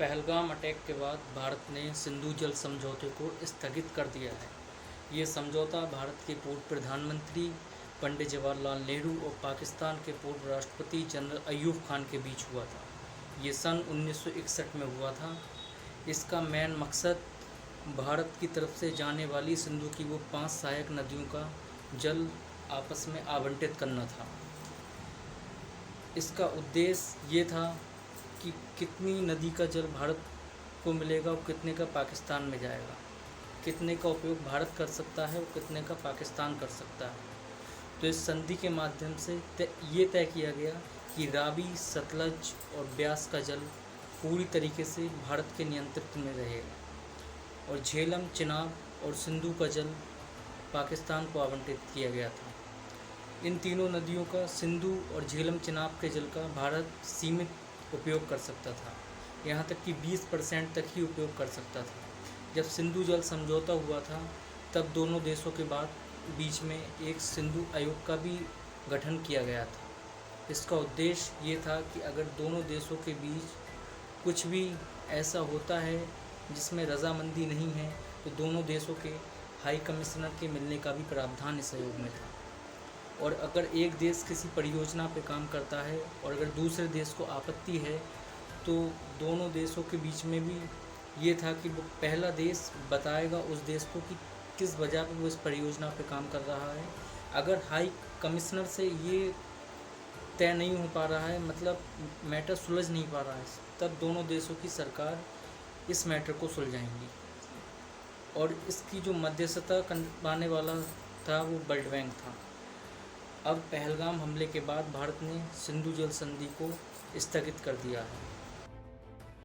Pahalgam attack के बाद भारत ने सिंधु जल समझौते को स्थगित कर दिया है। ये समझौता भारत के पूर्व प्रधानमंत्री पंडित जवाहरलाल नेहरू और पाकिस्तान के पूर्व राष्ट्रपति जनरल अयूब खान के बीच हुआ था। ये सन 1961 में हुआ था। इसका मेन मकसद भारत की तरफ से जाने वाली सिंधु की वो 5 सहायक नदियों का जल आपस में आवंटित करना था। इसका उद्देश्य ये था कि कितनी नदी का जल भारत को मिलेगा और कितने का पाकिस्तान में जाएगा, कितने का उपयोग भारत कर सकता है और कितने का पाकिस्तान कर सकता है। तो इस संधि के माध्यम से ये तय किया गया कि रावी, सतलज और ब्यास का जल पूरी तरीके से भारत के नियंत्रण में रहेगा और झेलम, चिनाब और सिंधु का जल पाकिस्तान को आवंटित किया गया था। इन तीनों नदियों का, सिंधु और झेलम चिनाब के जल का भारत सीमित उपयोग कर सकता था, यहाँ तक कि 20% तक ही उपयोग कर सकता था। जब सिंधु जल समझौता हुआ था तब दोनों देशों के बीच में एक सिंधु आयोग का भी गठन किया गया था। इसका उद्देश्य ये था कि अगर दोनों देशों के बीच कुछ भी ऐसा होता है जिसमें रजामंदी नहीं है तो दोनों देशों के हाई कमिश्नर के मिलने का भी प्रावधान इस आयोग में था। और अगर एक देश किसी परियोजना पर काम करता है और अगर दूसरे देश को आपत्ति है तो दोनों देशों के बीच में भी ये था कि वो पहला देश बताएगा उस देश को कि किस वजह पर वो इस परियोजना पर काम कर रहा है। अगर हाई कमिश्नर से ये तय नहीं हो पा रहा है, मतलब मैटर सुलझ नहीं पा रहा है, तब दोनों देशों की सरकार इस मैटर को सुलझाएंगी। और इसकी जो मध्यस्थता करवाने वाला था वो वर्ल्ड बैंक था। अब पहलगाम हमले के बाद भारत ने सिंधु जल संधि को स्थगित कर दिया है।